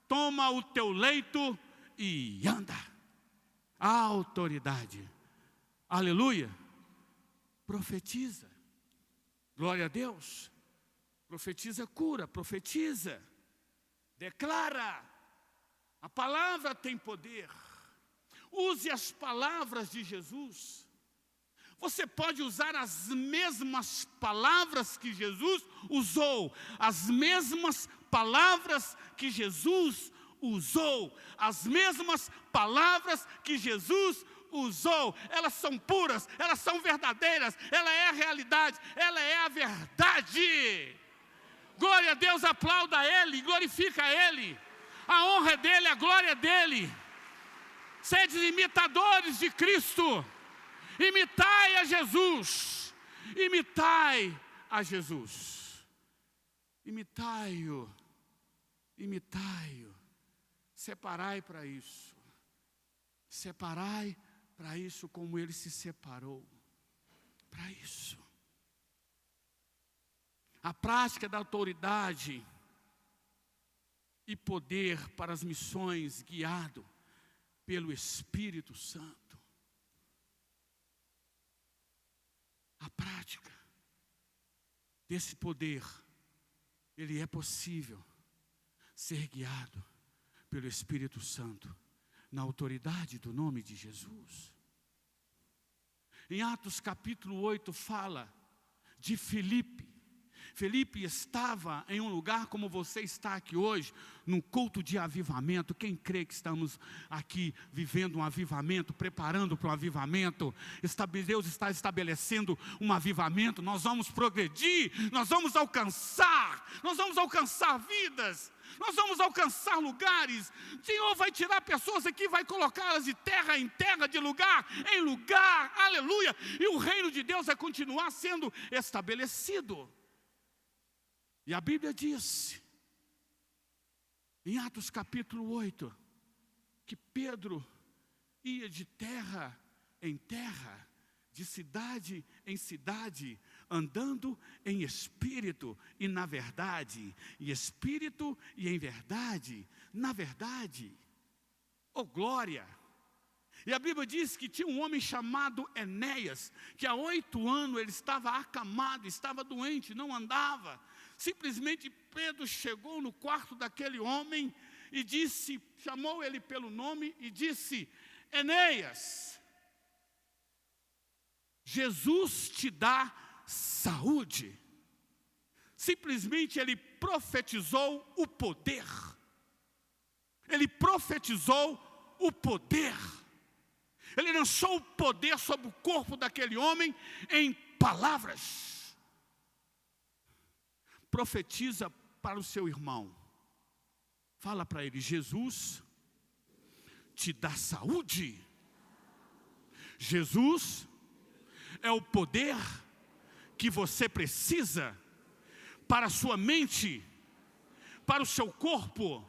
toma o teu leito e anda. A autoridade. Aleluia. Profetiza. Glória a Deus. Profetiza cura, profetiza. Declara. A palavra tem poder. Use as palavras de Jesus. Você pode usar as mesmas palavras que Jesus usou. As mesmas palavras que Jesus usou. As mesmas palavras que Jesus usou. Elas são puras, elas são verdadeiras. Ela é a realidade, ela é a verdade. Glória a Deus, aplauda Ele, glorifica Ele. A honra é dEle, a glória é dEle. Sede imitadores de Cristo. Imitai a Jesus. Imitai a Jesus. Imitai-o. Imitai-o. Separai para isso. Separai para isso como Ele se separou. Para isso. A prática da autoridade e poder para as missões guiado pelo Espírito Santo. A prática desse poder, ele é possível ser guiado pelo Espírito Santo, na autoridade do nome de Jesus. Em Atos capítulo 8 fala de Filipe. Filipe estava em um lugar como você está aqui hoje, num culto de avivamento. Quem crê que estamos aqui vivendo um avivamento, preparando para um avivamento? Deus está estabelecendo um avivamento. Nós vamos progredir, nós vamos alcançar vidas, nós vamos alcançar lugares. O Senhor vai tirar pessoas aqui, vai colocá-las de terra em terra, de lugar em lugar, aleluia. E o reino de Deus vai continuar sendo estabelecido. E a Bíblia diz, em Atos capítulo 8, que Pedro ia de terra em terra, de cidade em cidade, andando em espírito e na verdade, e espírito e em verdade, na verdade. Oh glória! E a Bíblia diz que tinha um homem chamado Enéas, que há 8 anos ele estava acamado, estava doente, não andava. Simplesmente Pedro chegou no quarto daquele homem e disse, chamou ele pelo nome e disse: Enéas, Jesus te dá saúde. Simplesmente ele profetizou o poder. Ele profetizou o poder. Ele lançou o poder sobre o corpo daquele homem em palavras. Profetiza para o seu irmão. Fala para ele: Jesus te dá saúde. Jesus é o poder que você precisa para a sua mente, para o seu corpo,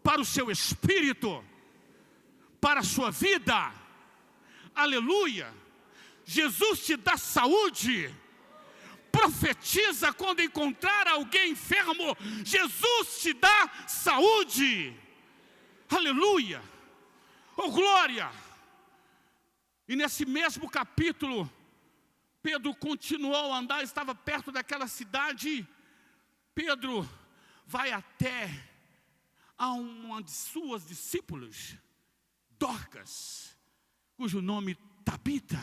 para o seu espírito, para a sua vida. Aleluia! Jesus te dá saúde. Profetiza quando encontrar alguém enfermo. Jesus te dá saúde. Aleluia! Oh glória! E nesse mesmo capítulo, Pedro continuou a andar, estava perto daquela cidade. Pedro vai até a uma de suas discípulas, Dorcas, cujo nome Tabita.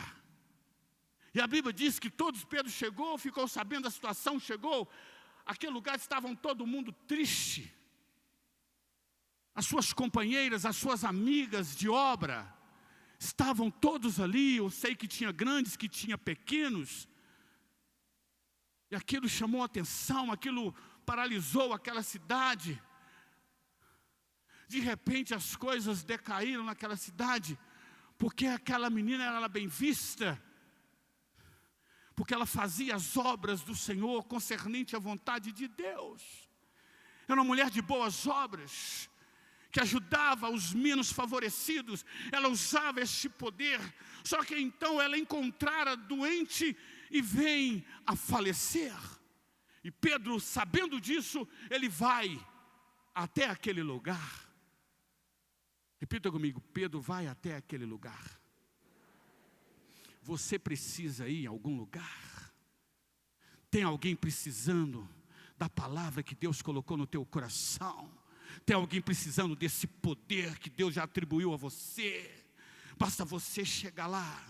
E a Bíblia diz que Pedro chegou, ficou sabendo da situação, chegou, aquele lugar estavam todo mundo triste. As suas companheiras, as suas amigas de obra, estavam todos ali. Eu sei que tinha grandes, que tinha pequenos. E aquilo chamou a atenção, aquilo paralisou aquela cidade. De repente as coisas decaíram naquela cidade, porque aquela menina era bem vista, porque ela fazia as obras do Senhor concernente à vontade de Deus. Era uma mulher de boas obras, que ajudava os menos favorecidos. Ela usava este poder, só que então ela encontrara doente e vem a falecer. E Pedro, sabendo disso, ele vai até aquele lugar. Repita comigo: Pedro vai até aquele lugar. Você precisa ir a algum lugar. Tem alguém precisando da palavra que Deus colocou no teu coração. Tem alguém precisando desse poder que Deus já atribuiu a você. Basta você chegar lá.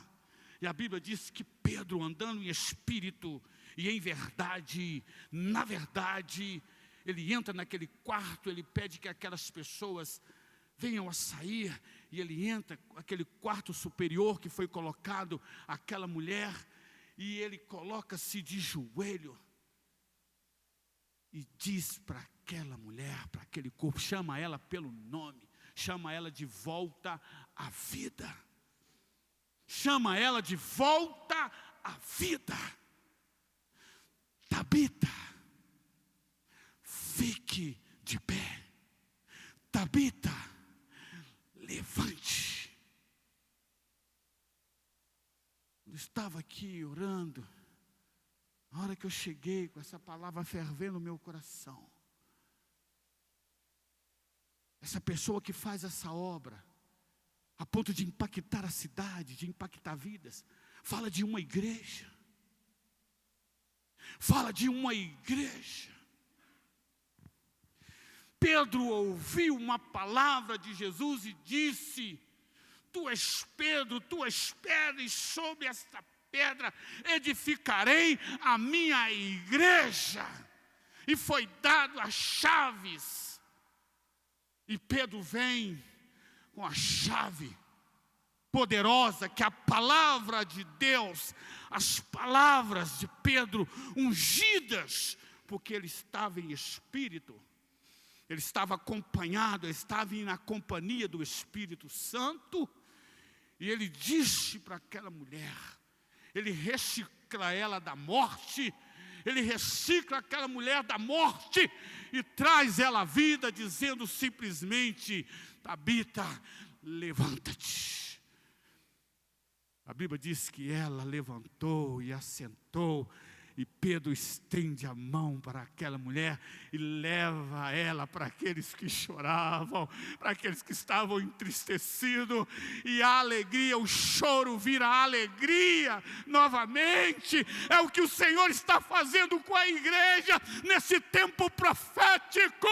E a Bíblia diz que Pedro, andando em espírito e em verdade, na verdade, ele entra naquele quarto, ele pede que aquelas pessoas venham a sair, e ele entra naquele quarto superior que foi colocado àquela mulher, e ele coloca-se de joelho e diz para aquela mulher, para aquele corpo, chama ela pelo nome, chama ela de volta à vida. Chama ela de volta à vida. Tabita, fique de pé. Tabita, levante. Eu estava aqui orando, a hora que eu cheguei com essa palavra fervendo no meu coração. Essa pessoa que faz essa obra, a ponto de impactar a cidade, de impactar vidas, fala de uma igreja. Fala de uma igreja. Pedro ouviu uma palavra de Jesus e disse: tu és Pedro, tu és pedra, e sobre esta pedra edificarei a minha igreja. E foi dado as chaves. E Pedro vem com a chave poderosa, que é a palavra de Deus, as palavras de Pedro ungidas, porque ele estava em espírito, ele estava acompanhado, ele estava na companhia do Espírito Santo, e ele disse para aquela mulher, ele recicla ela da morte, ele recicla aquela mulher da morte e traz ela à vida, dizendo simplesmente: Tabita, levanta-te. A Bíblia diz que ela levantou e assentou, e Pedro estende a mão para aquela mulher e leva ela para aqueles que choravam, para aqueles que estavam entristecidos, e a alegria, o choro vira alegria novamente. É o que o Senhor está fazendo com a igreja nesse tempo profético.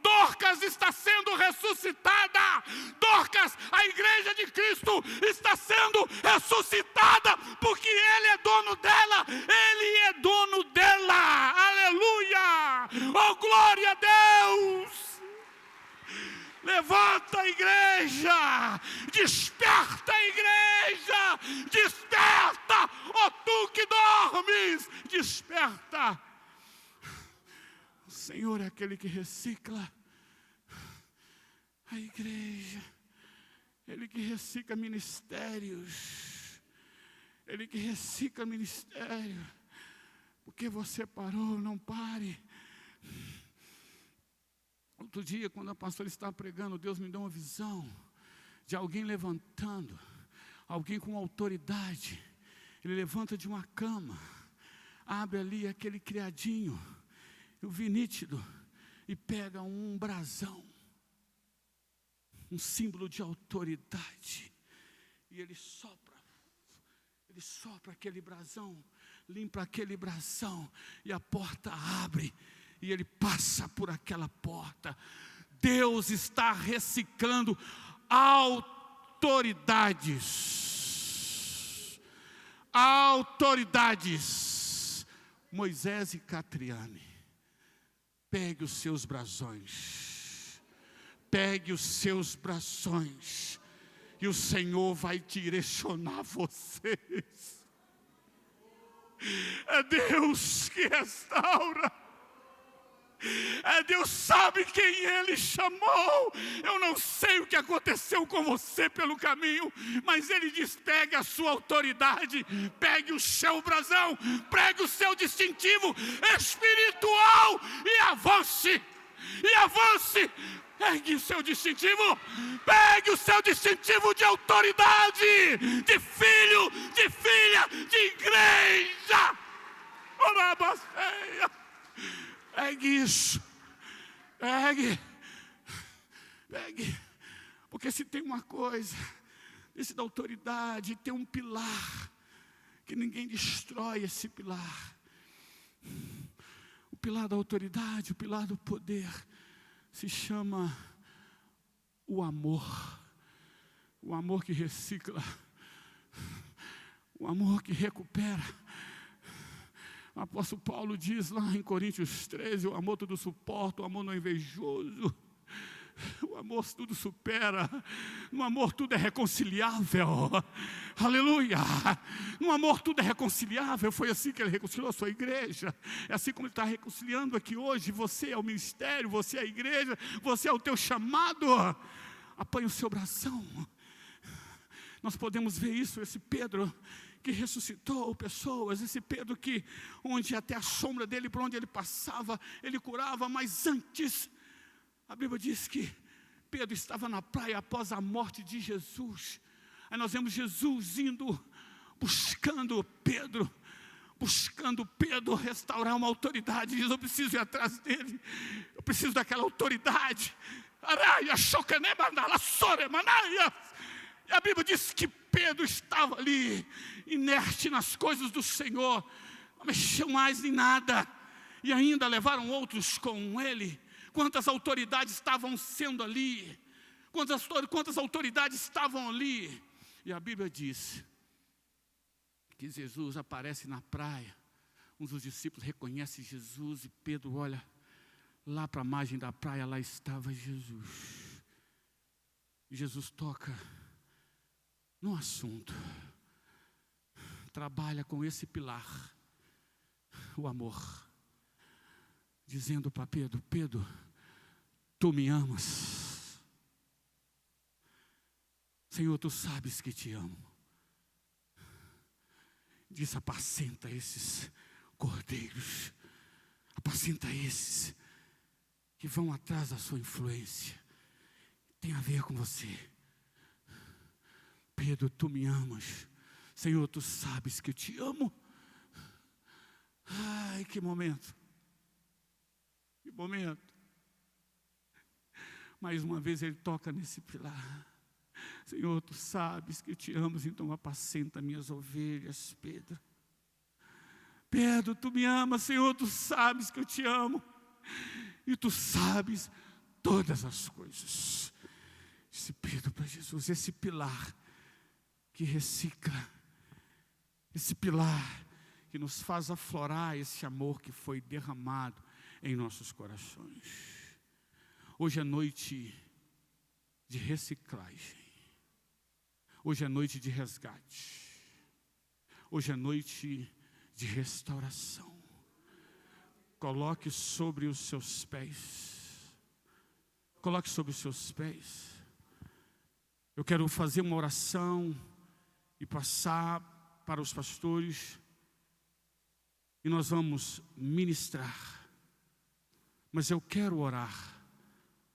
Dorcas está sendo ressuscitada. Dorcas, a igreja de Cristo, está sendo ressuscitada, porque Ele é dono dela, Ele é dono dela. Aleluia! Oh, glória a Deus! Levanta a igreja, desperta a igreja, desperta, ó tu que dormes, desperta. O Senhor é aquele que recicla a igreja, Ele que recicla ministérios, Ele que recicla ministério. Porque você parou, não pare. Outro dia, quando a pastora estava pregando, Deus me deu uma visão de alguém levantando, alguém com autoridade. Ele levanta de uma cama, abre ali aquele criadinho, eu vi nítido, e pega um brasão, um símbolo de autoridade, e ele sopra aquele brasão, limpa aquele brasão, e a porta abre, e ele passa por aquela porta. Deus está reciclando autoridades. Moisés e Catriane, pegue os seus brasões, e o Senhor vai direcionar vocês. É Deus que restaura, é Deus sabe quem Ele chamou. Eu não sei o que aconteceu com você pelo caminho, mas Ele diz: pegue a sua autoridade, pegue o seu brasão, pregue o seu distintivo espiritual e avance, pegue o seu distintivo, pegue o seu distintivo de autoridade, de filho, de filha, de igreja. Pegue isso, pegue, porque se tem uma coisa, esse da autoridade, tem um pilar, que ninguém destrói esse pilar. O pilar da autoridade, o pilar do poder, se chama o amor que recicla, o amor que recupera. O apóstolo Paulo diz lá em Coríntios 13, o amor tudo suporta, o amor não é invejoso, o amor tudo supera, no amor tudo é reconciliável, aleluia, no amor tudo é reconciliável. Foi assim que Ele reconciliou a sua igreja, é assim como Ele está reconciliando aqui hoje. Você é o ministério, você é a igreja, você é o teu chamado. Apanhe o seu bração. Nós podemos ver isso, esse Pedro que ressuscitou pessoas, esse Pedro que, onde até a sombra dele, por onde ele passava, ele curava. Mas antes, a Bíblia diz que Pedro estava na praia após a morte de Jesus. Aí nós vemos Jesus indo, buscando Pedro restaurar uma autoridade. Diz: eu preciso ir atrás dele, eu preciso daquela autoridade. E a Bíblia diz que Pedro estava ali, inerte nas coisas do Senhor, não mexeu mais em nada. E ainda levaram outros com ele, Quantas autoridades estavam sendo ali? Quantas autoridades estavam ali? E a Bíblia diz que Jesus aparece na praia. Um dos discípulos reconhece Jesus e Pedro olha lá para a margem da praia, lá estava Jesus. E Jesus toca no assunto. Trabalha com esse pilar, o amor. Dizendo para Pedro: Pedro, tu me amas. Senhor, tu sabes que te amo. Diz: apacenta esses cordeiros, apacenta esses que vão atrás da sua influência, tem a ver com você. Pedro, tu me amas. Senhor, tu sabes que eu te amo. Ai, que momento. Que momento. Mais uma vez ele toca nesse pilar. Senhor, tu sabes que eu te amo, então apacenta minhas ovelhas, Pedro. Pedro, tu me amas, Senhor, tu sabes que eu te amo. E tu sabes todas as coisas. Disse Pedro para Jesus, esse pilar que recicla, esse pilar que nos faz aflorar esse amor que foi derramado em nossos corações. Hoje é noite de reciclagem. Hoje é noite de resgate. Hoje é noite de restauração. Coloque sobre os seus pés. Coloque sobre os seus pés. Eu quero fazer uma oração e passar para os pastores. E nós vamos ministrar. Mas eu quero orar